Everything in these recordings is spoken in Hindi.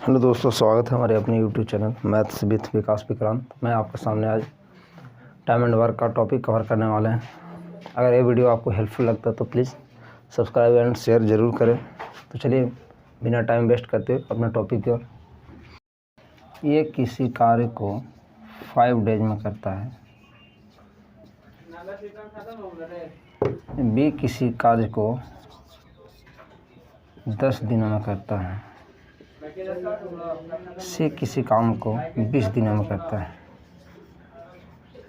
हेलो दोस्तों, स्वागत है हमारे अपने यूट्यूब चैनल मैथ्स विद विकास विक्रांत। मैं आपके सामने आज टाइम एंड वर्क का टॉपिक कवर करने वाले हैं। अगर ये वीडियो आपको हेल्पफुल लगता है तो प्लीज़ सब्सक्राइब एंड शेयर ज़रूर करें। तो चलिए बिना टाइम वेस्ट करते हुए अपने टॉपिक की ओर। ये किसी कार्य को 5 डेज में करता है, बी किसी कार्य को 10 दिनों में करता है, सी किसी काम को 20 दिनों में करता है,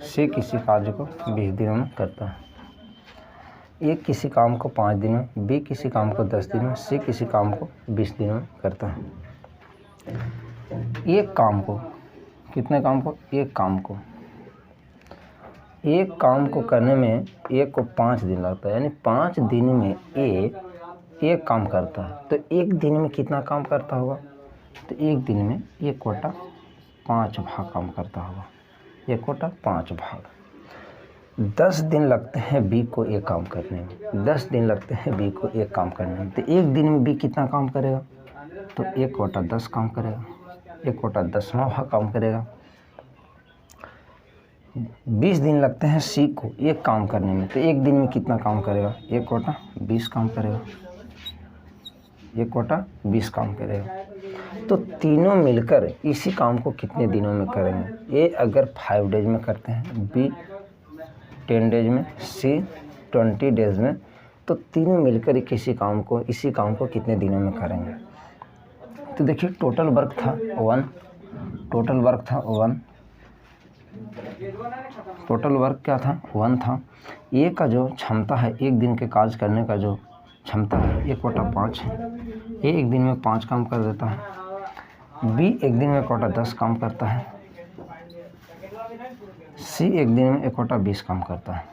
सी किसी कार्य को 20 दिनों में करता है। ए किसी काम को 5 दिनों, बी किसी काम को 10 दिनों, सी किसी काम को 20 दिनों में करता है। एक काम को, कितने काम को? एक काम को करने में एक को 5 दिन लगता है, यानी 5 दिन में एक काम करता है। तो एक दिन में कितना काम करता होगा? तो एक दिन में 1/4 5 भाग काम करता होगा। 1/4 5 भाग। 10 दिन लगते हैं बी को एक काम करने में, 10 दिन लगते हैं बी को एक काम करने में। तो एक दिन में बी कितना काम करेगा? तो 1/10 काम करेगा, 1/10वां भाग काम करेगा। 20 दिन लगते हैं सी को एक काम करने में, तो एक दिन में कितना काम करेगा? 1/20 काम करेगा, 1/20 काम करेगा। तो तीनों मिलकर इसी काम को कितने दिनों में करेंगे? ए अगर 5 डेज में करते हैं, बी 10 डेज में, सी 20 डेज में, तो तीनों मिलकर इसी काम को कितने दिनों में करेंगे? तो देखिए टोटल वर्क था 1, टोटल वर्क क्या था? 1 था। ए का जो क्षमता है, एक दिन के कार्य करने का जो क्षमता है 1/5 है। ए एक दिन में 5 काम कर देता है, बी एक दिन में 1/10 काम करता है, सी एक दिन में 1/20 काम करता है।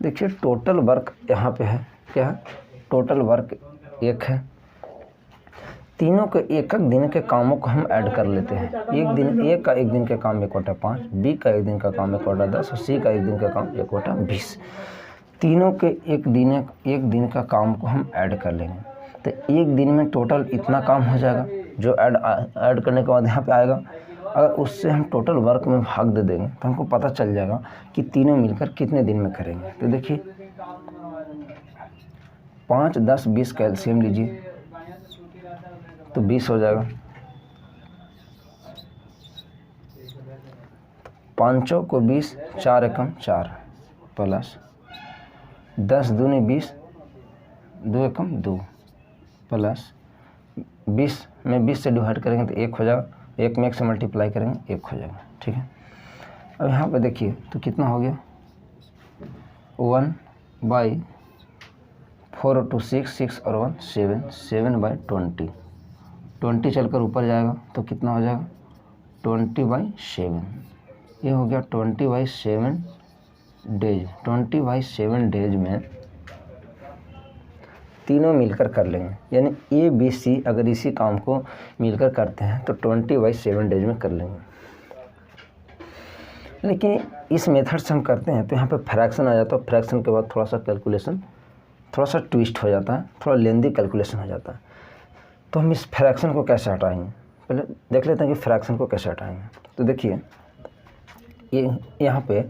देखिए टोटल वर्क यहाँ पे है, क्या है? टोटल वर्क 1 है। तीनों के एक दिन के कामों को हम ऐड कर लेते हैं। एक दिन के काम 1/5, बी का एक दिन का काम 1/10 और सी का एक दिन का काम 1/20। तीनों के एक दिन का काम को हम ऐड कर लेंगे, तो एक दिन में टोटल इतना काम हो जाएगा जो ऐड करने के बाद यहाँ पे आएगा। अगर उससे हम टोटल वर्क में भाग दे देंगे तो हमको पता चल जाएगा कि तीनों मिलकर कितने दिन में करेंगे। तो देखिए 5, 10, 20 का एलसीएम लीजिए तो 20 हो जाएगा। 5 को 20, 4 एकम 4 प्लस 10 दूनी 20, 2 एकम 2 प्लस 20 में 20 से डिवाइड करेंगे तो 1 हो जाएगा, 1 में 1 से मल्टीप्लाई करेंगे 1 हो जाएगा। ठीक है, अब यहाँ पे देखिए तो कितना हो गया? 1/4 × 6, 6 और 1 7, 7/20। 20 चलकर ऊपर जाएगा तो कितना हो जाएगा? 20/7। ये हो गया 20/7 डेज। 20/7 डेज में तीनों मिलकर कर लेंगे, यानी ए बी सी अगर इसी काम को मिलकर करते हैं तो 20/7 डेज में कर लेंगे। लेकिन इस मेथड से हम करते हैं तो यहाँ पे फ्रैक्शन आ जाता है। फ्रैक्शन के बाद थोड़ा सा कैलकुलेशन थोड़ा सा ट्विस्ट हो जाता है, थोड़ा लेंदी कैलकुलेशन हो जाता है। तो हम इस फ्रैक्शन को कैसे हटाएंगे, पहले देख लेते हैं कि फ्रैक्शन को कैसे हटाएंगे। तो देखिए ये यहाँ पे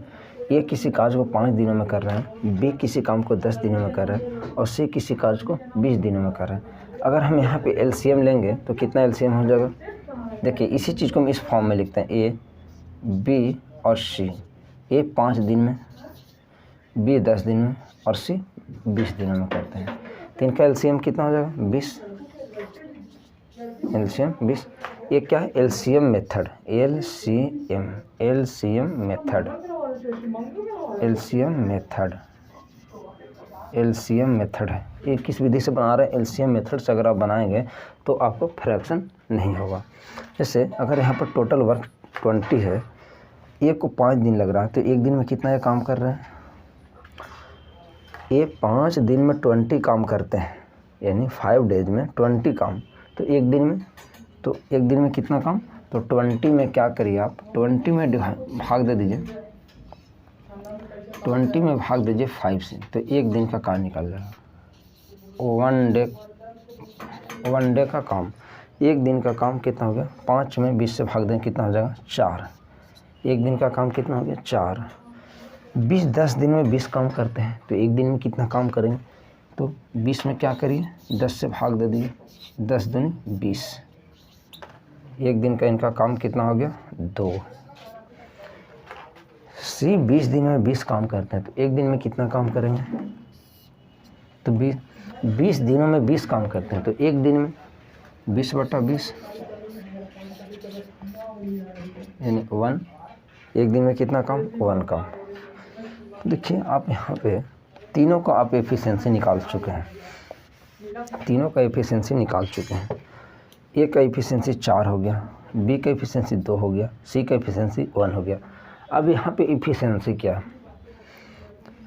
ए किसी कार्य को 5 दिनों में कर रहे हैं, बी किसी काम को 10 दिनों में कर रहे हैं और सी किसी कार्य को 20 दिनों में कर रहे हैं। अगर हम यहाँ पे एलसीएम लेंगे तो कितना एलसीएम हो जाएगा? देखिए इसी चीज़ को हम इस फॉर्म में लिखते हैं, ए बी और सी। ए 5 दिन में, बी 10 दिन में और सी 20 दिनों में करते हैं। तो इनका एलसीएम कितना हो जाएगा? 20। एलसीएम 20। ये क्या है? एलसीएम मेथड, एलसीएम मेथड है। ये किस विधि से बना रहे हैं? एलसीएम मेथड से अगर आप बनाएंगे तो आपको फ्रैक्शन नहीं होगा। जैसे अगर यहाँ पर टोटल वर्क 20 है, एक को 5 दिन लग रहा है, तो एक दिन में कितना ये काम कर रहे हैं? ये 5 दिन में 20 काम करते हैं, यानी 5 डेज में 20 काम। तो एक दिन में कितना काम? तो 20 में क्या करिए आप, 20 में भाग दे दीजिए, 20 में भाग दीजिए 5 से, तो एक दिन का काम निकल जाएगा। 1 डे 1 डे का काम, एक दिन का काम कितना हो गया, 5 में 20 से भाग दें कितना हो जाएगा, 4। एक दिन का काम कितना हो गया, 4। 20 10 दिन में 20 काम करते हैं तो एक दिन में कितना काम करेंगे, तो 20 में क्या करिए, 10 से भाग दे दीजिए, 10 दूनी 20। एक दिन का इनका काम कितना हो गया, 2। 20 दिन में 20 काम करते हैं तो एक दिन में कितना काम करेंगे, तो 20 दिनों में 20 काम करते हैं तो एक दिन में 20/20 यानी 1। एक दिन में कितना काम, 1 काम। देखिए आप यहाँ पे तीनों का आप एफिशिएंसी निकाल चुके हैं, तीनों का एफिशिएंसी निकाल चुके हैं। ए का एफिशिएंसी 4 हो गया, बी का एफिशिएंसी 2 हो गया, सी का एफिशिएंसी 1 हो गया। अब यहाँ पे एफिशिएंसी क्या है,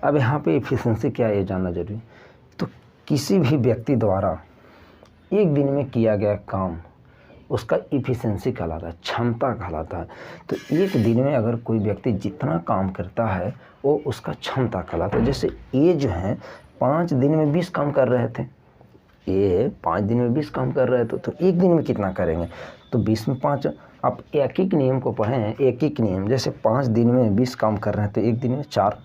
अब यहाँ पे एफिशिएंसी क्या है ये जानना जरूरी। तो किसी भी व्यक्ति द्वारा एक दिन में किया गया काम उसका एफिशिएंसी कहलाता है, क्षमता कहलाता है। तो एक दिन में अगर कोई व्यक्ति जितना काम करता है वो उसका क्षमता कहलाता है। जैसे ये जो है 5 दिन में 20 काम कर रहे थे, ये 5 दिन में 20 काम कर रहे थे, तो एक दिन में कितना करेंगे, तो 20 में 5। आप एक एक नियम को पढ़ें, एक एक नियम। जैसे 5 दिन में 20 काम कर रहे हैं तो एक दिन में 4,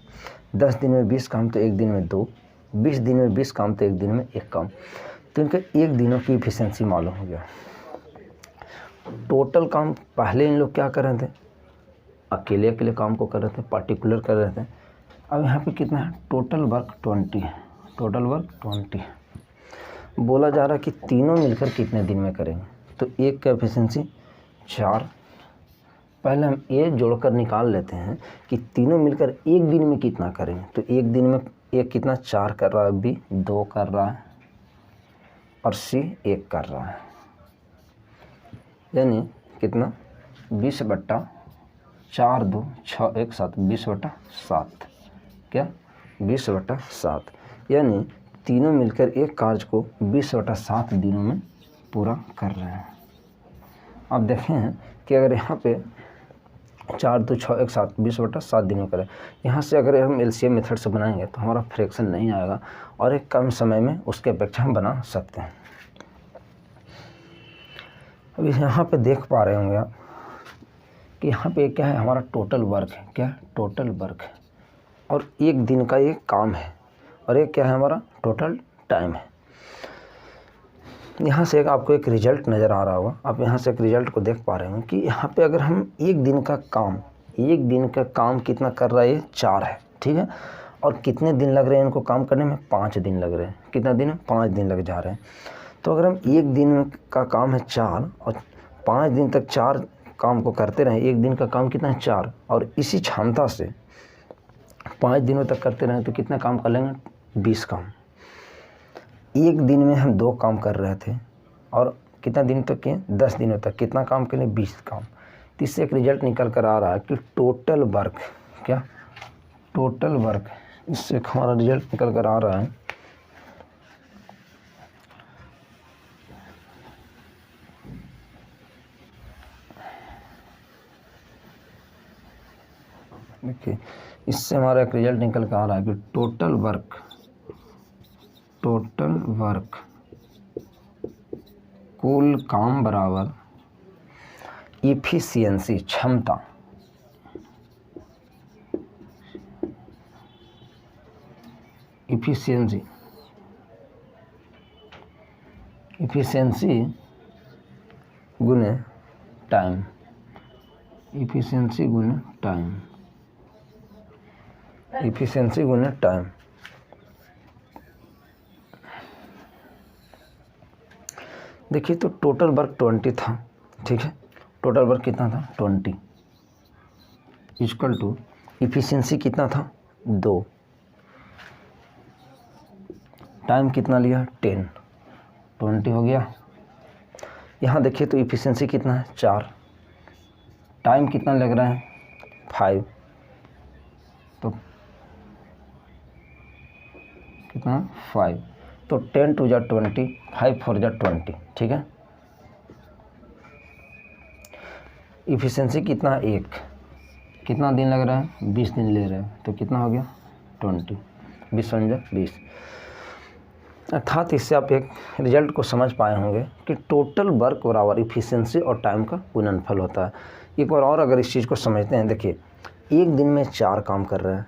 10 दिन में 20 काम तो एक दिन में 2, 20 दिन में 20 काम तो एक दिन में 1 काम। तो इनका एक दिनों की एफिशिएंसी मालूम हो गया। टोटल काम पहले इन लोग क्या कर रहे थे, अकेले अकेले काम को कर रहे थे, पार्टिकुलर कर रहे थे। अब यहाँ पे कितना है, टोटल वर्क 20 है, टोटल वर्क 20 है। बोला जा रहा है कि तीनों मिलकर कितने दिन में करेंगे, तो एक का एफिशिएंसी 4। पहले हम ये जोड़कर निकाल लेते हैं कि तीनों मिलकर एक दिन में कितना करेंगे। तो एक दिन में एक कितना, 4 कर रहा है, बी 2 कर रहा है और सी 1 कर रहा है, यानी कितना 20/4 2 6 1 7, 20/7 क्या, 20/7। यानी तीनों मिलकर एक कार्य को 20/7 दिनों में पूरा कर रहे हैं। आप देखें कि अगर यहाँ पे 4 2 6 1 7 20/7 दिनों करें, यहाँ से अगर हम एलसीएम मेथड से बनाएंगे तो हमारा फ्रैक्शन नहीं आएगा और एक कम समय में उसके अपेक्षा हम बना सकते हैं। अब यहाँ पे देख पा रहे होंगे आप कि यहाँ पे क्या है, हमारा टोटल वर्क है, क्या टोटल वर्क है, और एक दिन का एक काम है, और एक क्या है, हमारा टोटल टाइम है। यहाँ से आपको एक रिजल्ट नज़र आ रहा होगा, आप यहाँ से एक रिजल्ट को देख पा रहे होंगे कि यहाँ पे अगर हम एक दिन का काम कितना कर रहा है, ये 4 है, ठीक है। और कितने दिन लग रहे हैं इनको काम करने में, 5 दिन लग रहे हैं। कितना दिन, 5 दिन लग जा रहे हैं। तो अगर हम एक दिन का काम है 4 और 5 दिन तक 4 काम को करते रहें, एक दिन का काम कितना है 4, और इसी क्षमता से 5 दिनों तक करते रहें तो कितना काम कर लेंगे, 20 काम। एक दिन में हम 2 काम कर रहे थे और कितना दिन तक किए, 10 दिनों तक कितना काम के लिए, 20 काम। तो इससे एक रिजल्ट निकल कर आ रहा है कि टोटल वर्क, क्या टोटल वर्क, इससे एक हमारा रिजल्ट निकल कर आ रहा है देखिए, इससे हमारा एक रिजल्ट निकल कर आ रहा है कि टोटल वर्क कुल काम बराबर इफिशियंसी, क्षमता, इफिशियंसी गुने टाइम, इफिशियंसी गुने टाइम, इफिशियंसी गुने टाइम। देखिए तो टोटल वर्क 20 था, ठीक है। टोटल वर्क कितना था, 20 इक्वल टू इफिशियंसी कितना था, 2, टाइम कितना लिया, 10, 20 हो गया। यहाँ देखिए तो इफिशियंसी कितना है, 4, टाइम कितना लग रहा है, 5, तो कितना 5, तो 10 2 जा 20, 5 4 जा 20, ठीक है। इफिशियंसी कितना, 1, कितना दिन लग रहा है, 20 दिन ले रहे हैं, तो कितना हो गया 20, 20 1 जा 20। अर्थात इससे आप एक रिजल्ट को समझ पाए होंगे कि टोटल वर्क बराबर इफ़िशियंसी और टाइम का गुणनफल होता है। एक बार और अगर इस चीज़ को समझते हैं, देखिए एक दिन में 4 काम कर रहे हैं,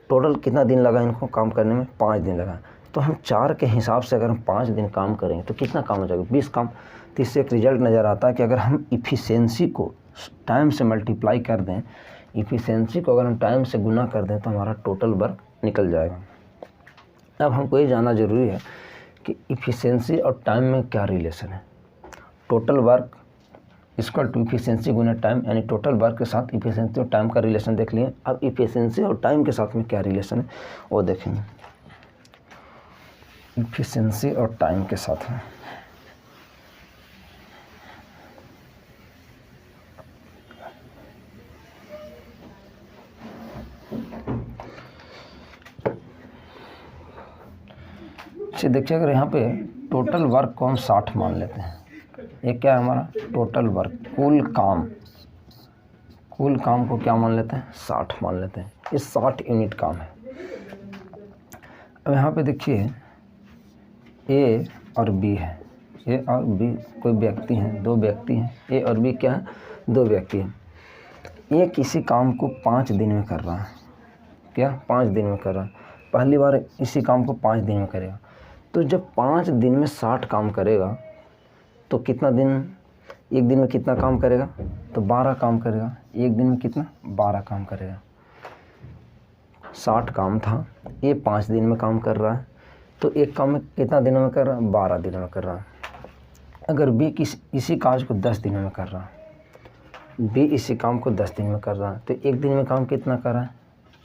टोटल कितना दिन लगा इनको काम करने में? 5 दिन लगा। तो हम 4 के हिसाब से अगर हम 5 दिन काम करेंगे तो कितना काम हो जाएगा? 20 काम। तो इससे एक रिजल्ट नज़र आता है कि अगर हम इफ़िशियंसी को टाइम से मल्टीप्लाई कर दें, इफ़िशियंसी को अगर हम टाइम से गुना कर दें तो हमारा टोटल वर्क निकल जाएगा। अब हमको ये जानना ज़रूरी है कि इफ़िशियंसी और टाइम में क्या रिलेशन है। Total work equal to efficiency गुना टाइम, यानी टोटल वर्क के साथ इफ़िशियंसी और टाइम का रिलेशन देख लिए। अब इफ़िशियंसी और टाइम के साथ में क्या रिलेशन है वो देखेंगे। इफ़िशियंसी और टाइम के साथ में देखिए, अगर यहाँ पे टोटल वर्क को हम 60 मान लेते हैं, ये क्या है हमारा टोटल वर्क, कुल काम को क्या मान लेते हैं? 60 मान लेते हैं। ये 60 यूनिट काम है। अब यहाँ पे देखिए ए और बी है, ए और बी कोई व्यक्ति हैं, 2 व्यक्ति हैं। ए और बी क्या है? 2 व्यक्ति हैं। ये किसी काम को 5 दिन में कर रहा है। क्या? 5 दिन में कर रहा है। पहली बार इसी काम को 5 दिन में करेगा। तो जब 5 दिन में 60 काम करेगा तो कितना दिन, एक दिन में कितना काम करेगा? तो 12 काम करेगा। एक दिन में कितना? 12 काम करेगा। 60 काम था, ये 5 दिन में काम कर रहा है, तो एक काम में कितना दिनों में कर रहा है? 12 दिनों में कर रहा है। अगर बी इसी काज को 10 दिनों में कर रहा है, बी इसी काम को 10 दिन में कर रहा है, तो एक दिन में काम कितना कर रहा है?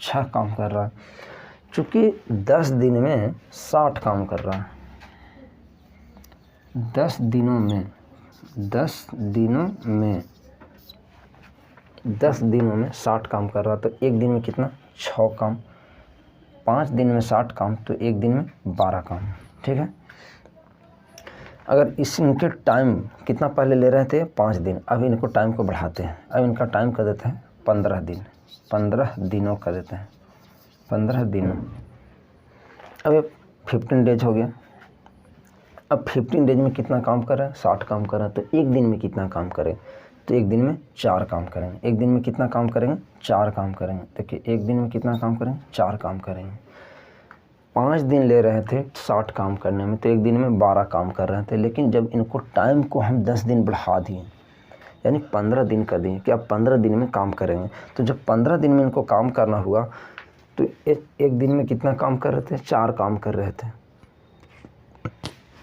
6 काम कर रहा है। चूँकि 10 दिन में 60 काम कर रहा है, 10 दिनों में 60 काम कर रहा है, तो एक दिन में कितना? 6 काम। 5 दिन में 60 काम, तो एक दिन में 12 काम। ठीक है। अगर इनके टाइम कितना पहले ले रहे थे? 5 दिन। अब इनको टाइम को बढ़ाते हैं। अब इनका टाइम कर देते हैं 15 दिन, 15 दिनों कर देते हैं, 15 दिनों। अब 15 डेज हो गया। अब 15 डेज में कितना काम कर रहा है? 60 काम कर रहा है। तो एक दिन में कितना काम करें? तो एक दिन में 4 काम करेंगे। एक दिन में कितना काम करेंगे? 4 काम करेंगे। देखिए एक दिन में कितना काम करेंगे? 4 काम करेंगे। 5 दिन ले रहे थे 60 काम करने में, तो एक दिन में 12 काम कर रहे थे। लेकिन जब इनको टाइम को हम 10 दिन बढ़ा दिए, यानी 15 दिन कर दिए कि अब 15 दिन में काम करेंगे, तो जब 15 दिन में इनको काम करना हुआ तो एक दिन में कितना काम कर रहे थे? 4 काम कर रहे थे।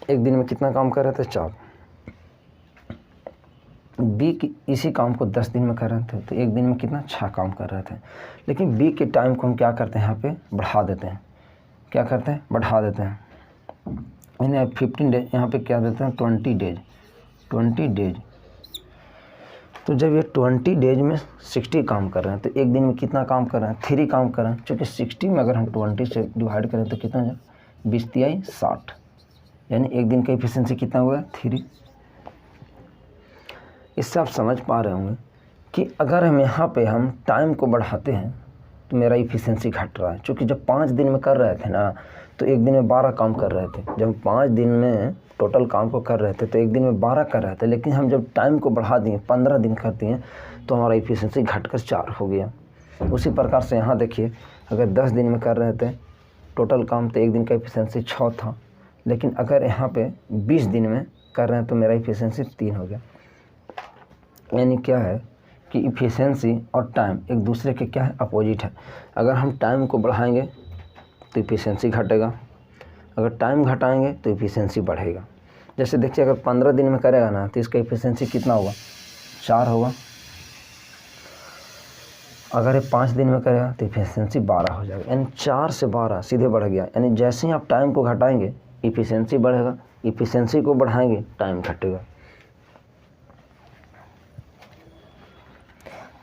एक दिन में कितना काम कर रहे थे? 4। बी की इसी काम को 10 दिन में कर रहे थे, तो एक दिन में कितना? 6 काम कर रहे थे। लेकिन बी के टाइम को हम क्या करते हैं? यहाँ पे बढ़ा देते हैं। क्या करते हैं? बढ़ा देते हैं। इन्हें 15 डेज, यहाँ पे क्या देते हैं? 20 डेज। तो जब ये 20 डेज में 60 काम कर रहे हैं, तो एक दिन में कितना काम कर रहे हैं? 3 काम कर रहे हैं। चूँकि 60 में अगर हम 20 से डिवाइड करें तो कितना जाए? 20 × 60, यानी एक दिन का एफिशिएंसी कितना हुआ? 3। इससे आप समझ पा रहे होंगे कि अगर हम यहाँ पे हम टाइम को बढ़ाते हैं तो मेरा एफिशिएंसी घट रहा है। चूँकि जब 5 दिन में कर रहे थे ना, तो एक दिन में 12 काम कर रहे थे। जब 5 दिन में टोटल काम को कर रहे थे तो एक दिन में 12 कर रहे थे। लेकिन हम जब टाइम को बढ़ा दिए, 15 दिन कर दिए, तो हमारा एफिशिएंसी घटकर 4 हो गया। उसी प्रकार से यहाँ देखिए, अगर 10 दिन में कर रहे थे टोटल काम, तो एक दिन का एफिशिएंसी 6 था। लेकिन अगर यहाँ पे 20 दिन में कर रहे हैं तो मेरा एफिशिएंसी 3 हो गया। यानी क्या है कि इफ़िशियंसी और टाइम एक दूसरे के क्या है? अपोजिट है। अगर हम टाइम को बढ़ाएंगे तो इफ़िशियंसी घटेगा, अगर टाइम घटाएंगे तो इफ़िशियंसी बढ़ेगा। जैसे देखिए, अगर 15 दिन में करेगा ना, तो इसका इफ़िशियंसी कितना होगा? 4 होगा। अगर ये 5 दिन में करेगा तो इफ़िशियंसी 12 हो जाएगा। यानी 4 से 12 सीधे बढ़ गया। यानी जैसे ही आप टाइम को घटाएंगे इफ़िशियंसी बढ़ेगा, इफ़िशियंसी को बढ़ाएंगे टाइम घटेगा।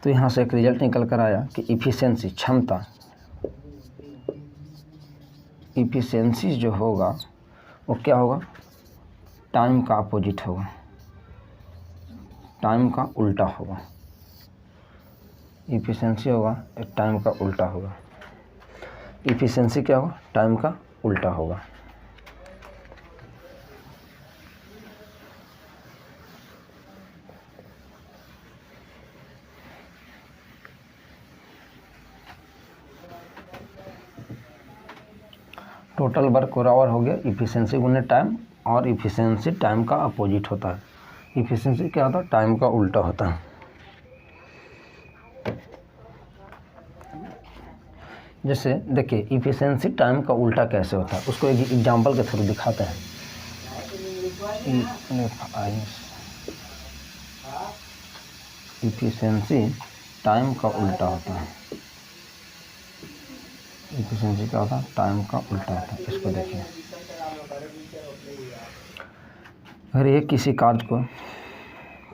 तो यहाँ से एक रिजल्ट निकल कर आया कि इफ़िशियंसी, क्षमता, इफ़िशियंसी जो होगा वो क्या होगा? टाइम का अपोजिट होगा, टाइम का उल्टा होगा। इफ़िशियंसी होगा टाइम का उल्टा होगा। इफ़िशियंसी क्या होगा? टाइम का उल्टा होगा। टोटल वर्क पर आवर हो गया इफ़िशियंसी गुने टाइम, और इफ़िशियंसी टाइम का अपोजिट होता है। इफ़िशियंसी क्या होता है? टाइम का उल्टा होता है। जैसे देखिए इफ़िशियंसी टाइम का उल्टा कैसे होता है, उसको एक एग्जांपल के थ्रू दिखाते हैं। इफ़िशियंसी टाइम का उल्टा होता है। इफ़िशियंसी क्या होता है? टाइम का उल्टा होता है। इसको देखिए, अगर ये किसी कार्य को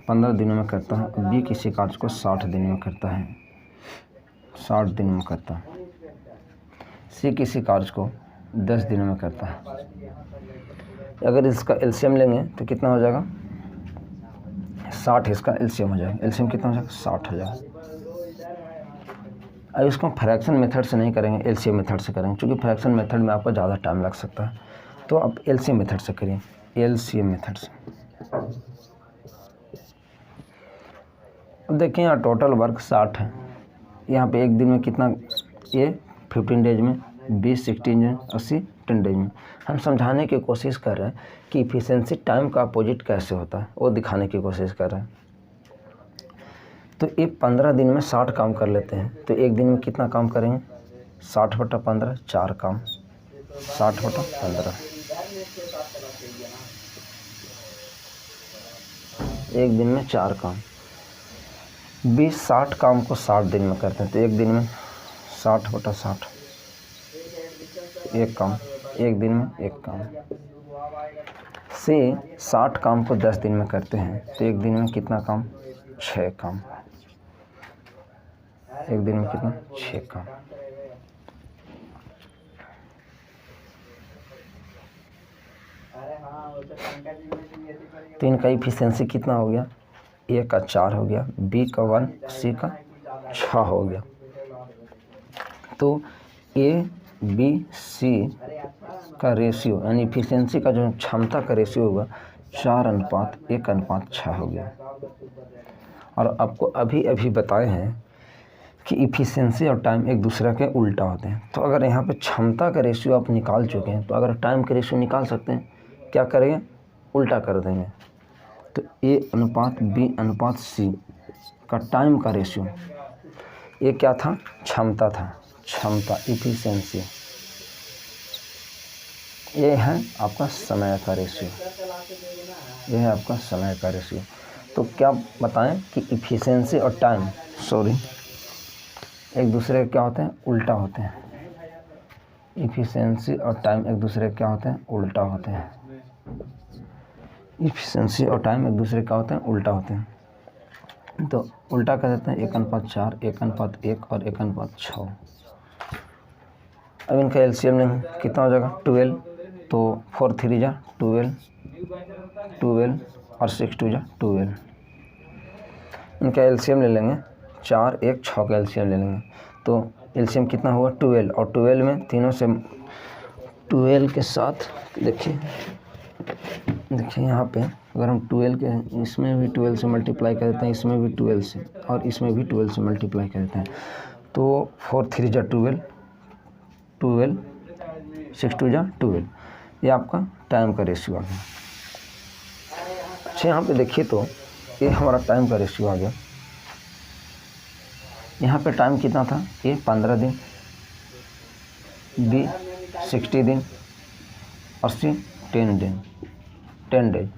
15 दिनों में करता है, बी किसी कार्य को 60 दिन में करता है, 60 दिन में करता है, सी किसी कार्य को 10 दिनों में करता है। अगर इसका एलसीएम लेंगे तो कितना हो जाएगा? 60 इसका एलसीएम हो जाएगा। एलसीएम कितना हो जाएगा? 60 हो जाएगा। अब इसको फ्रैक्शन मेथड से नहीं करेंगे, एलसीएम मेथड से करेंगे, क्योंकि फ्रैक्शन मेथड में आपको ज़्यादा टाइम लग सकता है। तो आप एलसीएम मेथड से करिए, एलसीएम मेथड से। अब देखिए यहाँ टोटल वर्क 60 है। यहाँ पे एक दिन में कितना? ये 15 डेज में, 20 16 में, 80 10 डेज में। हम समझाने की कोशिश कर रहे हैं कि इफ़िशियंसी टाइम का अपोजिट कैसे होता है, वो दिखाने की कोशिश कर रहे हैं। तो ये 15 दिन में 60 काम कर लेते हैं, तो एक दिन में कितना काम करेंगे? 60/15 4 काम, 60/15 एक दिन में 4 काम। 20-60 काम को 60 दिन में करते हैं, तो एक दिन में 60/60 एक काम, एक दिन में एक काम। से 60 काम को 10 दिन में करते हैं, तो एक दिन में कितना काम? 6 काम। एक दिन में कितना? 6 काम। तो इनका इफिशियंसी कितना हो गया? ए का 4 हो गया, बी का 1, सी का 6 हो गया। तो ए बी सी का रेशियो यानी इफिशियंसी का जो क्षमता का रेशियो होगा 4:1:6 हो गया। और आपको अभी अभी बताए हैं कि इफिशियंसी और टाइम एक दूसरे के उल्टा होते हैं। तो अगर यहाँ पे क्षमता का रेशियो आप निकाल चुके हैं, तो अगर टाइम का रेशियो निकाल सकते हैं, क्या करेंगे? उल्टा कर देंगे। तो A/B/C का टाइम का रेशियो, ये क्या था? क्षमता था, क्षमता इफिशियंसी। ये है आपका समय का रेशियो, ये है आपका समय का रेशियो। तो क्या बताएं कि इफिशियंसी और टाइम एक दूसरे के क्या होते हैं? उल्टा होते हैं। इफिशियंसी और टाइम एक दूसरे के क्या होते हैं? उल्टा होते हैं। इफिशियंसी और टाइम एक दूसरे क्या होते हैं? उल्टा होते हैं। तो उल्टा कर देते हैं 1:4, 1:1 और 1:6। अब इनका एलसीएम लेंगे, कितना हो जाएगा? 12। तो 4 3 जा 12, 12 और 6 2 जा 12। इनका एलसीएम ले लेंगे, 4 1 6 का एलसीएम ले लेंगे। तो एलसीएम कितना हुआ? 12। और 12 में तीनों से 12 के साथ देखिए यहाँ पे अगर हम 12 के इसमें भी 12 से मल्टीप्लाई कर देते हैं, इसमें भी 12 से और इसमें भी 12 से मल्टीप्लाई कर देते हैं, तो 4 3 जा 12, 12 6 2 जा 12। ये आपका टाइम का रेशियो आ गया। अच्छा यहाँ पे देखिए, तो ये हमारा टाइम का रेशियो आ गया। यहाँ पे टाइम कितना था? ए 15 दिन, बी 60 दिन और सी 10 दिन, 10 डेज।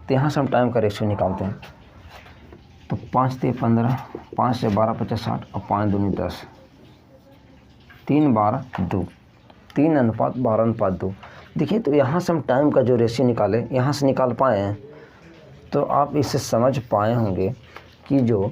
तो यहाँ से हम टाइम का रेशियो निकालते हैं। तो 5 से 15, 5 से 12 50 60 और 5 दूनी 10, 3:12:2, 3:12:2। देखिए, तो यहाँ से हम टाइम का जो रेशियो निकाले, यहाँ से निकाल पाए हैं। तो आप इससे समझ पाए होंगे कि जो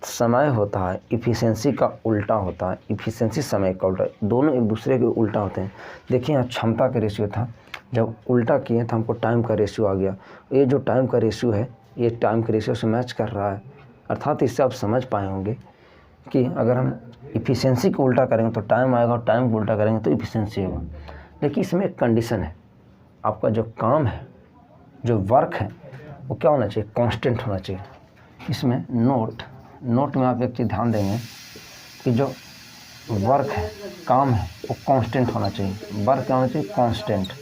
समय होता है इफ़िशियंसी का उल्टा होता है, इफ़िशियंसी समय का उल्टा, दोनों एक दूसरे के उल्टा होते हैं। देखिए यहाँ क्षमता का रेशियो था, जब उल्टा किए तो हमको टाइम का रेशियो आ गया। ये जो टाइम का रेशियो है, ये टाइम के रेशियो से मैच कर रहा है। अर्थात इससे आप समझ पाए होंगे कि अगर हम इफ़िशियंसी को उल्टा करेंगे तो टाइम आएगा, और टाइम को उल्टा करेंगे तो इफ़िशियंसी होगा। लेकिन इसमें एक कंडीशन है, आपका जो काम है, जो वर्क है, वो क्या होना चाहिए? कांस्टेंट होना चाहिए। इसमें नोट में आप एक चीज़ ध्यान देंगे कि जो वर्क है, काम है, वो कांस्टेंट होना चाहिए। वर्क क्या होना चाहिए? कांस्टेंट,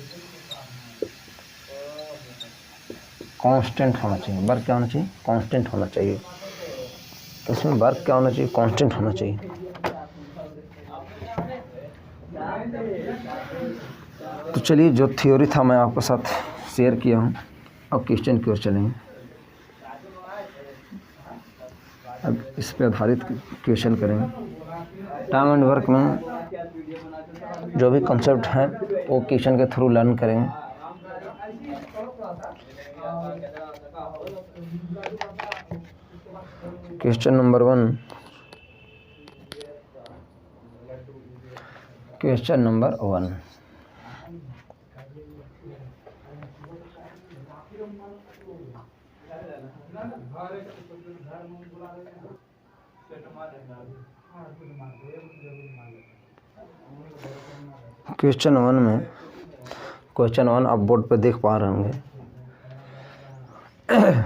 कांस्टेंट होना चाहिए। वर्क क्या होना चाहिए? कांस्टेंट होना चाहिए। तो इसमें वर्क क्या होना चाहिए? कांस्टेंट होना चाहिए। तो चलिए, जो थ्योरी था मैं आपके साथ शेयर किया हूँ। अब क्वेश्चन की ओर चलेंगे। अब इस पर आधारित क्वेश्चन करेंगे। टाइम एंड वर्क में जो भी कॉन्सेप्ट हैं वो क्वेश्चन के थ्रू लर्न करेंगे। Question number 1, question number 1, question 1 में, क्वेश्चन 1 आप बोर्ड पर देख पा रहे होंगे।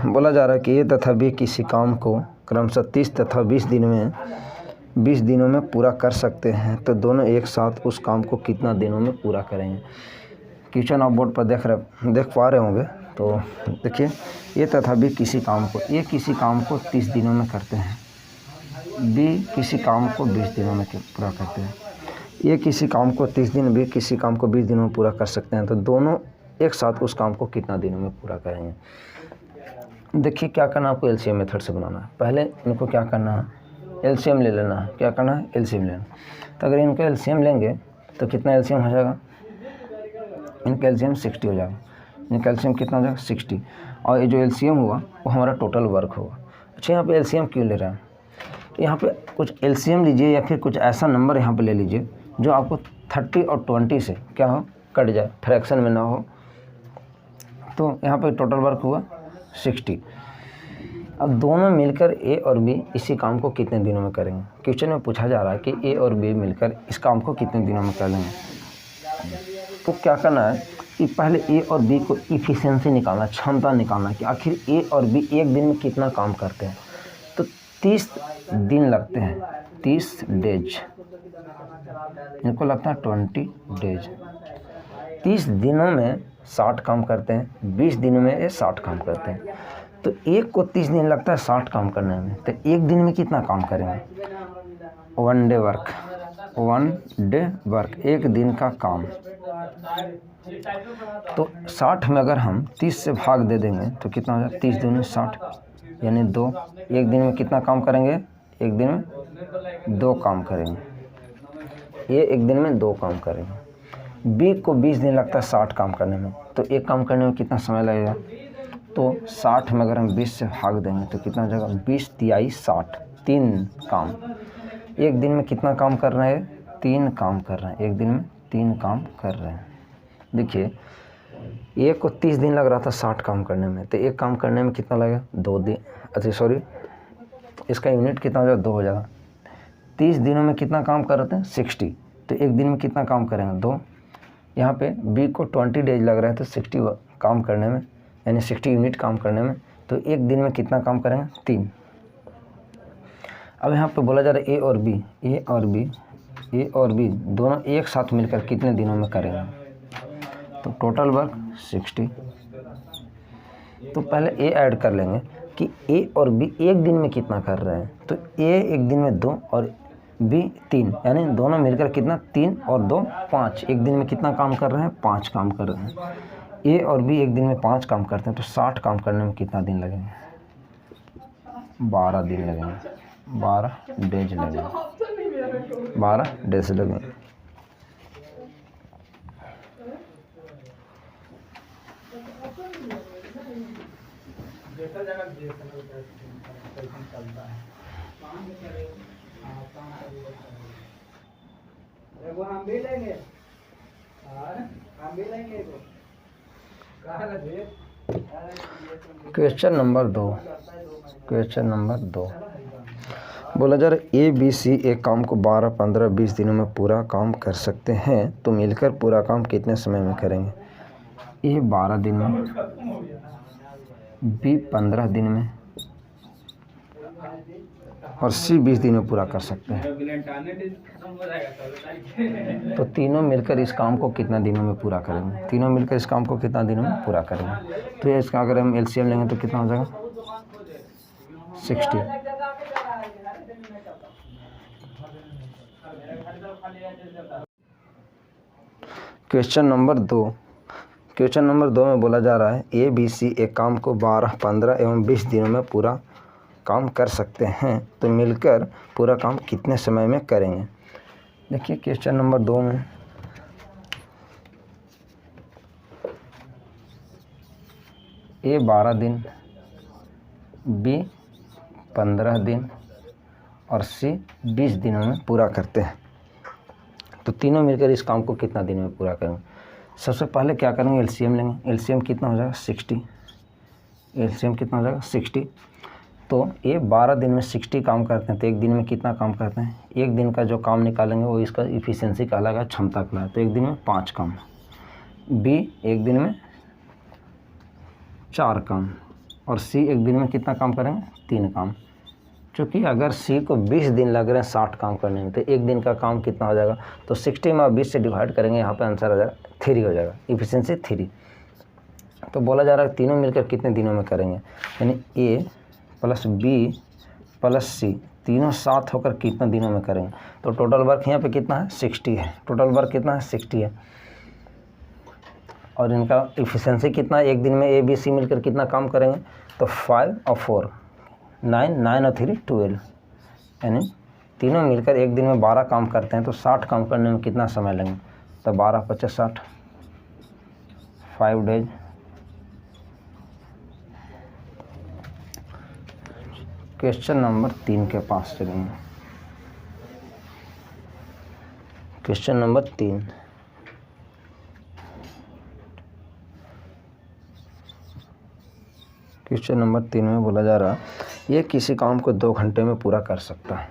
बोला जा रहा है कि ए तथा बी किसी काम को क्रमशः 30 तथा 20 दिनों में पूरा कर सकते हैं, तो दोनों एक साथ उस काम को कितना दिनों में पूरा करेंगे। क्वेश्चन आप बोर्ड पर देख पा रहे होंगे। तो देखिए, ए तथा बी किसी काम को, ए किसी काम को 30 दिनों में करते हैं, बी किसी काम को 20 दिनों में पूरा करते हैं। ए किसी काम को 30 दिन, बी किसी काम को 20 दिनों में पूरा कर सकते हैं, तो दोनों एक साथ उस काम को कितना दिनों में पूरा करेंगे। देखिए, क्या करना है आपको? एलसीएम मेथड से बनाना है। पहले इनको क्या करना है? एलसीएम ले लेना है। क्या करना है? एलसीएम लेना। तो अगर इनका एलसीएम लेंगे तो कितना एलसीएम हो जाएगा? इनका एलसीएम 60 हो जाएगा। इनका एलसीएम कितना हो जाएगा? 60। और ये जो एलसीएम हुआ वो हमारा टोटल वर्क होगा। अच्छा, यहाँ पे एलसीएम क्यों ले रहे हैं? तो यहाँ पे कुछ एलसीएम लीजिए या फिर कुछ ऐसा नंबर यहाँ पे ले लीजिए जो आपको 30 और 20 से क्या हो? कट जाए, फ्रैक्शन में ना हो। तो यहाँ पे टोटल वर्क हुआ 60। अब दोनों मिलकर ए और बी इसी काम को कितने दिनों में करेंगे। क्वेश्चन में पूछा जा रहा है कि ए और बी मिलकर इस काम को कितने दिनों में कर लेंगे। तो क्या करना है कि पहले ए और बी को इफिशिएंसी निकालना, क्षमता निकालना कि आखिर ए और बी एक दिन में कितना काम करते हैं। तो 30 दिन लगते हैं, 30 डेज। इनको लगता है 20 डेज। 30 दिनों में 60 काम करते हैं, 20 दिनों में ये 60 काम करते हैं। तो एक को 30 दिन लगता है 60 काम करने में, तो एक दिन में कितना काम करेंगे? 1 डे वर्क, 1 डे वर्क, एक दिन का काम। तो 60 में अगर हम 30 से भाग दे देंगे तो कितना हो जाएगा? 30 दूनी 60 यानी 2। एक दिन में कितना काम करेंगे? एक दिन में 2 काम करेंगे। ये एक दिन में 2 काम करेंगे। बी को 20 दिन लगता है 60 काम करने में, तो एक काम करने में कितना समय लगेगा? तो 60 में अगर हम 20 से भाग देंगे तो कितना हो जाएगा? 20 तिहाई 60, 3 काम। एक दिन में कितना काम कर रहे हैं? 3 काम कर रहे हैं। एक दिन में 3 काम कर रहे हैं। देखिए, एक को 30 दिन लग रहा था 60 काम करने में, तो एक काम करने में कितना लगेगा? 2 दिन। अच्छा सॉरी, इसका यूनिट कितना हो जाएगा? 2 हो जाएगा। 30 दिनों में कितना काम कर रहे थे? 60। तो एक दिन में कितना काम करेंगे? 2। यहाँ पे बी को 20 डेज लग रहा है तो 60 काम करने में, यानी 60 यूनिट काम करने में, तो एक दिन में कितना काम करेंगे? 3। अब यहाँ पे बोला जा रहा है ए और बी दोनों एक साथ मिलकर कितने दिनों में करेंगे। तो टोटल वर्क 60। तो पहले ए ऐड कर लेंगे कि ए और बी एक दिन में कितना कर रहे हैं। तो ए एक दिन में 2 और बी 3, यानी दोनों मिलकर कितना? 3 और 2 5। एक दिन में कितना काम कर रहे हैं? 5 काम कर रहे हैं। ए और बी एक दिन में 5 काम करते हैं, तो 60 काम करने में कितना दिन लगेंगे? 12 दिन लगेंगे, 12 डेज लगेंगे, 12 डेज लगेंगे। हम भी लेंगे और हम भी लेंगे। क्वेश्चन नंबर 2, क्वेश्चन नंबर 2 बोला जा रहा है ए बी सी एक काम को 12, 15, 20 दिनों में पूरा काम कर सकते हैं, तो मिलकर पूरा काम कितने समय में करेंगे। ए 12 दिन में, बी 15 दिन में, और सी 20 दिन में पूरा कर सकते हैं। तो तीनों मिलकर इस काम को कितना दिनों में पूरा करेंगे, तीनों मिलकर इस काम को कितना दिनों में पूरा करेंगे। तो ये इसका अगर हम एलसीएम लेंगे तो कितना हो जाएगा 60। क्वेश्चन नंबर 2 में बोला जा रहा है ए बी सी एक काम को 12, 15 एवं 20 दिनों में पूरा काम कर सकते हैं, तो मिलकर पूरा काम कितने समय में करेंगे। देखिए क्वेश्चन नंबर 2 में ए 12 दिन, बी 15 दिन और सी 20 दिनों में पूरा करते हैं, तो तीनों मिलकर इस काम को कितना दिन में पूरा करेंगे। सबसे पहले क्या करेंगे, एलसीएम लेंगे। एलसीएम कितना हो जाएगा 60। एलसीएम कितना हो जाएगा 60। तो ये 12 दिन में 60 काम करते हैं, तो एक दिन में कितना काम करते हैं, एक दिन का जो काम निकालेंगे वो इसका इफ़िशियंसी कहलाएगा, क्षमता कहलाएगा। तो एक दिन में 5 काम। बी एक दिन में 4 काम और सी एक दिन में कितना काम करेंगे 3 काम। क्योंकि अगर सी को 20 दिन लग रहे हैं 60 काम करने में, तो एक दिन का काम कितना हो जाएगा, तो 60 में 20 से डिवाइड करेंगे, यहाँ पे आंसर आ जाएगा 3 हो जाएगा, इफिशिएंसी 3। तो बोला जा रहा है तीनों मिलकर कितने दिनों में करेंगे, यानी ए प्लस बी प्लस सी तीनों साथ होकर कितना दिनों में करेंगे। तो टोटल वर्क यहाँ पे कितना है 60 है, टोटल वर्क कितना है 60 है। और इनका इफिशिएंसी कितना है, एक दिन में ए बी सी मिलकर कितना काम करेंगे, तो 5 और 4 9, 9 और 3 12, यानी तीनों मिलकर एक दिन में 12 काम करते हैं, तो 60 काम करने में कितना समय लेंगे, तो 12 50 60 5 डेज। क्वेश्चन नंबर 3 के पास चलेंगे। क्वेश्चन नंबर 3, क्वेश्चन नंबर 3 में बोला जा रहा ये किसी काम को 2 घंटे में पूरा कर सकता है।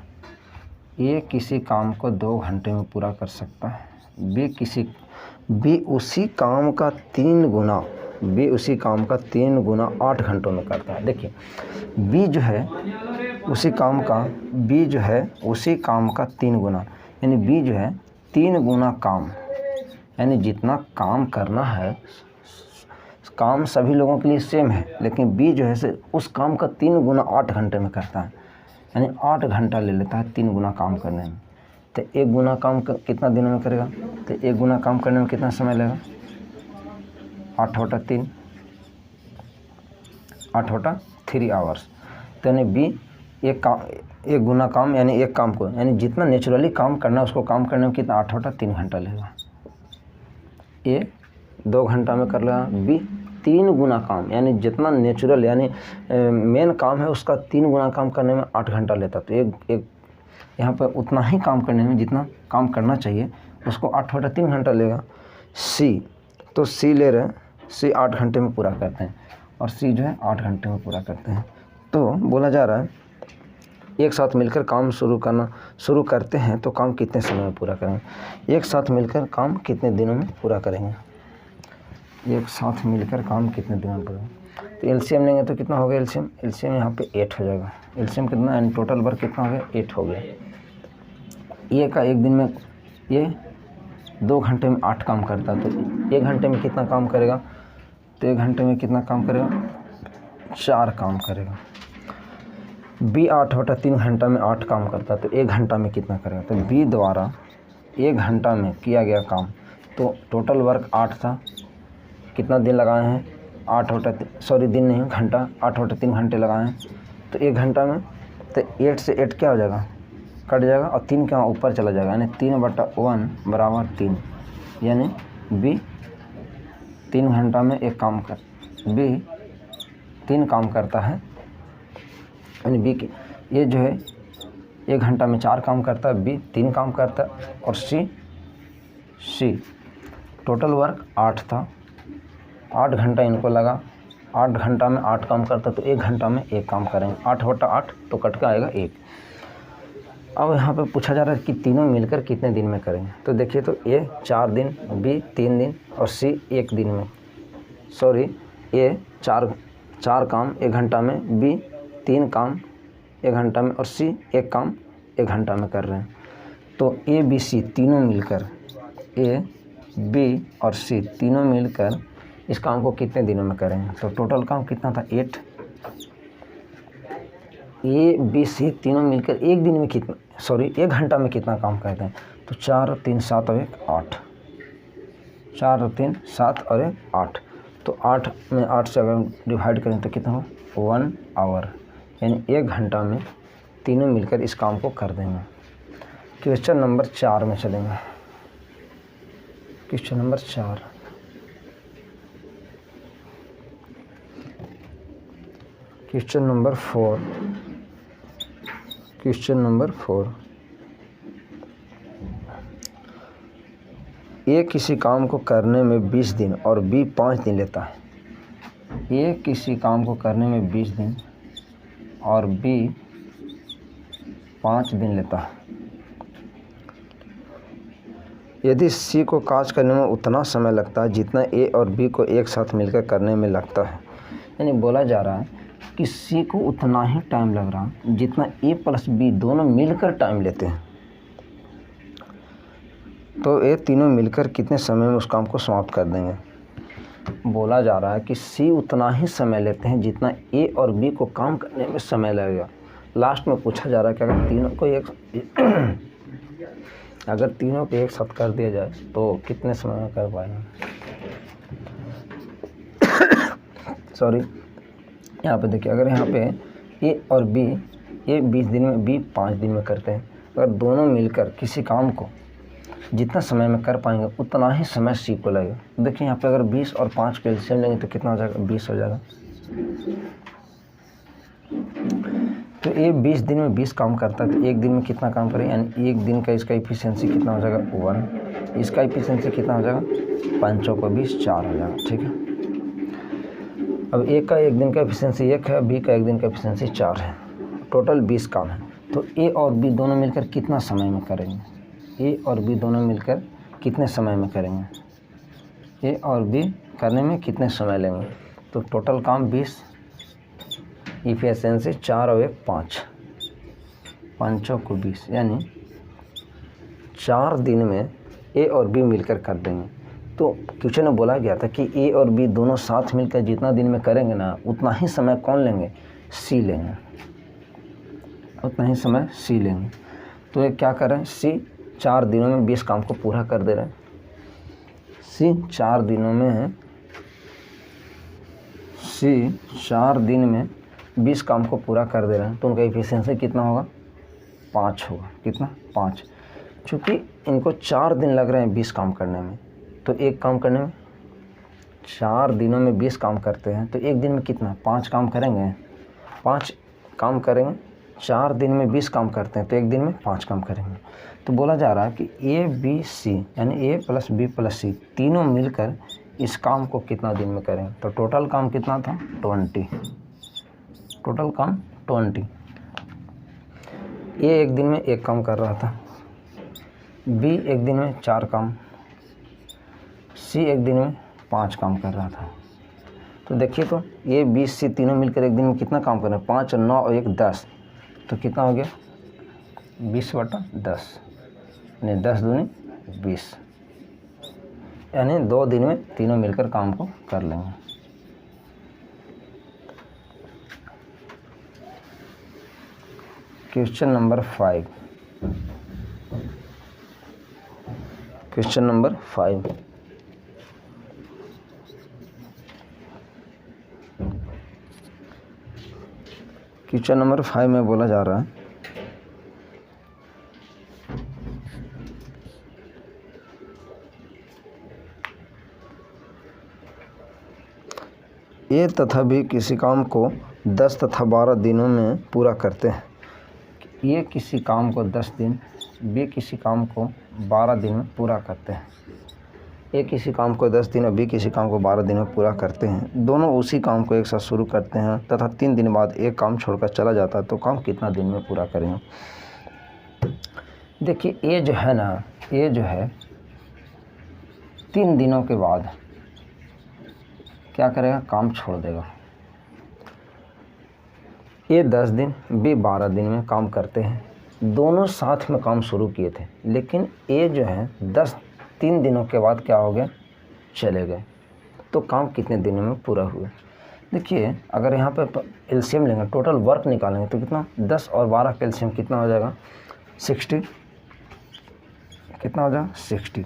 ये किसी काम को 2 घंटे में पूरा कर सकता है। बी उसी काम का 3 गुना, बी उसी काम का 3 गुना 8 घंटों में करता है। देखिए बी जो है उसी काम का 3 गुना, यानी बी जो है 3 गुना काम, यानी जितना काम करना है, काम सभी लोगों के लिए सेम है, लेकिन बी जो है से उस काम का 3 गुना 8 घंटे में करता है, यानी 8 घंटा ले लेता है 3 गुना काम करने में। तो 1 गुना काम कितना दिनों में करेगा, तो 1 गुना काम करने में कितना समय लगेगा, 8 बटा 3, 8 बटा 3 आवर्स। तो यानी बी एक गुना काम, यानी एक काम को, यानी जितना नेचुरली काम करना है उसको काम करने में कितना 8 बटा 3 घंटा लगेगा। ए 2 घंटा में कर लेगा, बी 3 गुना काम, यानी जितना नेचुरल यानी मेन काम है उसका 3 गुना काम करने में 8 घंटा लेता। तो एक यहाँ पर उतना ही काम करने में जितना काम करना चाहिए उसको 8 बटा 3 घंटा लेगा। सी, तो सी ले रहे हैं, सी 8 घंटे में पूरा करते हैं और सी जो है 8 घंटे में पूरा करते हैं। तो बोला जा रहा है एक साथ मिलकर काम शुरू करते हैं तो काम कितने समय में पूरा करेंगे। एक साथ मिलकर काम कितने दिनों में पूरा करेंगे, एक साथ मिलकर काम कितने दिनों में पूरा। तो एलसीएम लेंगे तो कितना हो गया, एलसीएम यहाँ पे 8 हो जाएगा। एलसीएम कितना, यानी टोटल वर्क कितना हो गया 8 हो गया। ये का एक दिन में ये 2 घंटे में 8 काम करता है, तो 1 घंटे में कितना काम करेगा, तो 1 घंटे में कितना काम करेगा 4 काम करेगा। बी 8 बटा 3 घंटा में 8 काम करता है, तो 1 घंटा में कितना करेगा, तो बी द्वारा 1 घंटा में किया गया काम, तो टोटल वर्क 8 था, कितना दिन लगाए हैं 8 बटा दिन नहीं घंटा, 8 बटा 3 घंटे लगाए हैं, तो 1 घंटा में तो 8 से 8 क्या हो जाएगा, कट जाएगा और 3 क्या ऊपर चला जाएगा, यानी 3 बटा 1 बराबर 3, यानी बी 3 घंटा में एक काम बी 3 काम करता है, यानी बी की ये जो है 1 घंटा में 4 काम करता है, बी 3 काम करता है, और सी टोटल वर्क 8 था, 8 घंटा इनको लगा, 8 घंटा में 8 काम करता, तो 1 घंटा में 1 काम करेंगे, 8 बटा 8 तो कट के आएगा 1। अब यहाँ पे पूछा जा रहा है कि तीनों मिलकर कितने दिन में करेंगे। तो देखिए, तो ए 4 दिन, बी 3 दिन और सी 1 दिन में, ए 4 काम 1 घंटा में, बी 3 काम 1 घंटा में, और सी एक काम 1 घंटा में कर रहे हैं। तो ए बी सी तीनों मिलकर, ए बी और सी तीनों मिलकर इस काम को कितने दिनों में करेंगे? तो टोटल काम कितना था? 8। ए बी सी तीनों मिलकर एक दिन में कितना, सॉरी 1 घंटा में कितना काम करते हैं? तो 4 और 3 7 और 1 8, 4 और 3 7 और 1 8। तो 8 में 8 से अगर डिवाइड करें तो कितना हो? 1 आवर, यानी 1 घंटा में तीनों मिलकर इस काम को कर देंगे। क्वेश्चन नंबर 4 में चलेंगे। Question number 4, question number 4, question number 4। ए किसी काम को करने में 20 दिन और बी 5 दिन लेता है। ए किसी काम को करने में 20 दिन और बी 5 दिन लेता है। यदि सी को काज करने में उतना समय लगता है जितना ए और बी को एक साथ मिलकर करने में लगता है, यानी बोला जा रहा है कि सी को उतना ही टाइम लग रहा है जितना ए प्लस बी दोनों मिलकर टाइम लेते हैं। तो ये तीनों मिलकर कितने समय में उस काम को समाप्त कर देंगे? बोला जा रहा है कि सी उतना ही समय लेते हैं जितना ए और बी को काम करने में समय लगेगा। लास्ट में पूछा जा रहा है कि अगर तीनों को एक साथ कर दिया जाए तो कितने समय में कर पाएंगे? सॉरी, यहाँ पे देखिए, अगर यहाँ पे ए और बी, ए 20 दिन में, बी 5 दिन में करते हैं, अगर दोनों मिलकर किसी काम को जितना समय में कर पाएंगे उतना ही समय सी को लगेगा। देखिए यहाँ पे अगर 20 और 5 का एलसीएम लेंगे तो कितना हो जाएगा? 20 हो जाएगा। तो ये 20 दिन में 20 काम करता है, तो एक दिन में कितना काम करेगा? यानी एक दिन का इसका इफिशियंसी कितना हो जाएगा? 1। इसका इफिशियंसी कितना हो जाएगा? 5 को 20, 4 हो जाएगा। ठीक है, अब ए का एक दिन का एफिशिएंसी 1 है, बी का एक दिन का एफिशिएंसी 4 है, टोटल 20 काम है। तो ए और बी दोनों मिलकर कितना समय में करेंगे? ए और बी दोनों मिलकर कितने समय में करेंगे? ए और बी करने में कितने समय लेंगे? तो टोटल काम 20, इफिशिएंसी 4 और 1 5, 5 को 20, यानी 4 दिन में ए और बी मिलकर कर देंगे। तो क्वेश्चन में बोला गया था कि ए और बी दोनों साथ मिलकर जितना दिन में करेंगे ना, उतना ही समय कौन लेंगे? सी लेंगे, उतना ही समय सी लेंगे। तो ये क्या करें? सी 4 दिनों में 20 काम को पूरा कर दे रहे हैं। सी 4 दिनों में, सी 4 दिन में 20 काम को पूरा कर दे रहे हैं, तो उनका इफिशिएंसी कितना होगा? 5 होगा। कितना? 5। चूँकि इनको 4 दिन लग रहे हैं 20 काम करने में, तो एक काम करने में 4 दिनों में 20 काम करते हैं, तो एक दिन में कितना? 5 काम करेंगे। 5 काम करेंगे, 4 दिन में 20 काम करते हैं, तो एक दिन में 5 काम करेंगे। तो बोला जा रहा है कि ए बी सी, यानी ए प्लस बी प्लस सी तीनों मिलकर इस काम को कितना दिन में करेंगे? तो टोटल काम कितना था? 20। टोटल काम 20। ए एक दिन में 1 काम कर रहा था, बी एक दिन में 4 काम, सी एक दिन में 5 काम कर रहा था। तो देखिए, तो ये 20 सी तीनों मिलकर एक दिन में कितना काम कर रहे हैं? 5 और 9 और 1 10, तो कितना हो गया? 20/10, यानी 10 दूनी 20, यानी 2 दिन में तीनों मिलकर काम को कर लेंगे। Question number 5, question number 5। Question number 5 में बोला जा रहा है ए तथा बी किसी काम को 10 तथा 12 दिनों में पूरा करते हैं। ये किसी काम को 10 दिन, बी किसी काम को 12 दिन में पूरा करते हैं। ए किसी काम को 10 दिन और बी किसी काम को 12 दिन में पूरा करते हैं। दोनों उसी काम को एक साथ शुरू करते हैं तथा 3 दिन बाद एक काम छोड़कर चला जाता है, तो काम कितना दिन में पूरा करेंगे? देखिए, ए जो है ना, ए जो है 3 दिनों के बाद क्या करेगा? काम छोड़ देगा। ए 10 दिन, बी 12 दिन में काम करते हैं। दोनों साथ में काम शुरू किए थे, लेकिन ए जो है 3 दिनों के बाद क्या हो गया, चले गए। तो काम कितने दिनों में पूरा हुआ? देखिए, अगर यहाँ पे एलसीएम लेंगे, टोटल वर्क निकालेंगे तो कितना, 10 और 12 का एलसीएम कितना हो जाएगा, 60। कितना हो जाएगा, 60।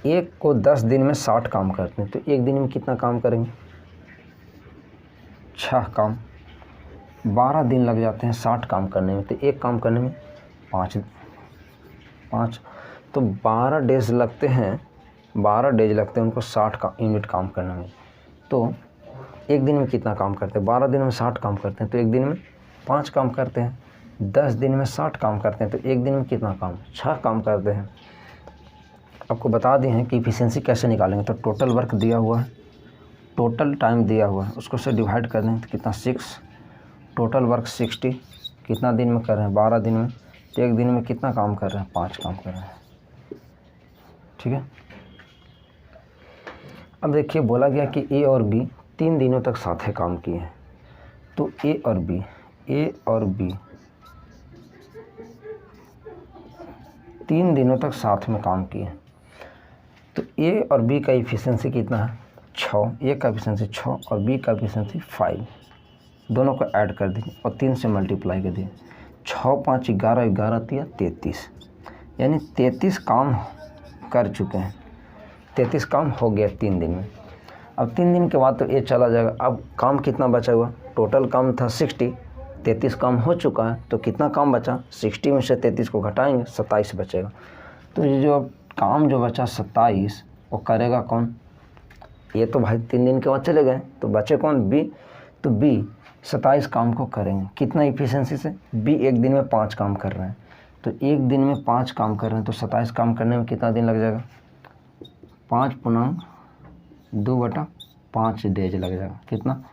एक को 10 दिन में 60 काम करते हैं, तो एक दिन में कितना काम करेंगे, 6 काम। 12 दिन लग जाते हैं 60 काम करने में, तो एक काम करने में 5, तो 12 डेज लगते हैं, 12 डेज लगते हैं उनको 60 का यूनिट काम करने में। तो एक दिन में कितना काम करते हैं, 12 दिन में 60 काम करते हैं, तो एक दिन में 5 काम करते हैं। 10 दिन में 60 काम करते हैं, तो एक दिन में कितना काम, 6 काम करते हैं। आपको बता दिए हैं कि इफिशिएंसी कैसे निकालेंगे। तो टोटल वर्क दिया हुआ है, टोटल टाइम दिया हुआ है, उसको से डिवाइड कर दें तो कितना, 6। टोटल वर्क 60, कितना दिन में कर रहे हैं, 12 दिन में। तो एक दिन में कितना काम कर रहे हैं, 5 काम कर रहे हैं। ठीक है। अब देखिए, बोला गया कि ए और बी 3 दिनों तक साथ में काम किए हैं। तो ए और बी 3 दिनों तक साथ में काम किए। तो ए और बी का इफिशिएंसी कितना है, 6। ए का इफिशिएंसी 6 और बी का इफिशिएंसी 5। दोनों को ऐड कर दीजिए और 3 से मल्टीप्लाई कर दीजिए। 6 5 11, 11 3 33, यानी 33 काम कर चुके हैं। 33 काम हो गया 3 दिन में। अब 3 दिन के बाद तो ए चला जाएगा। अब काम कितना बचा हुआ, टोटल काम था 60, 33 काम हो चुका है, तो कितना काम बचा, 60 में से 33 को घटाएंगे, 27 बचेगा। तो ये जो काम जो बचा 27, वो करेगा कौन, ये तो भाई 3 दिन के बाद चले गए, तो बचे कौन, बी। तो बी 27 काम को करेंगे, कितना इफिशिएंसी से, बी एक दिन में 5 काम कर रहे हैं, तो एक दिन में 5 काम कर रहे हैं, तो 27 काम करने में कितना दिन लग जाएगा, 5/2/5 डेज लग जाएगा। कितना,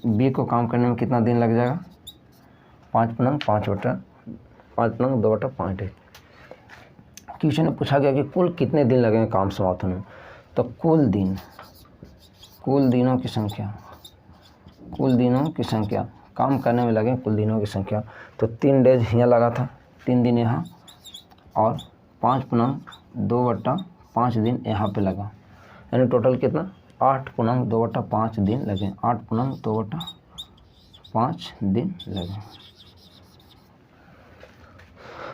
बी को काम करने में कितना दिन लग जाएगा, 5/2/5 डेज। क्वेश्चन में पूछा गया कि कुल कितने दिन लगेंगे काम समाप्त होने में। तो कुल दिनों की संख्या काम करने में लगे, कुल दिनों की संख्या। तो 3 डेज यहाँ लगा था, 3 दिन यहाँ, और 5/2/5 दिन यहाँ पे लगा, यानी टोटल कितना, 8/2/5 दिन लगे। 8/2/5 दिन लगे।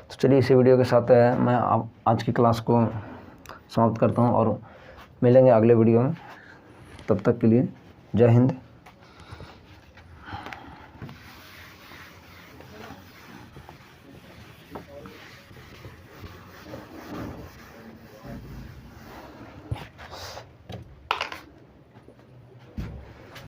तो चलिए, इसी वीडियो के साथ मैं आज की क्लास को समाप्त करता हूँ और मिलेंगे अगले वीडियो में। तब तक के लिए जय हिंद।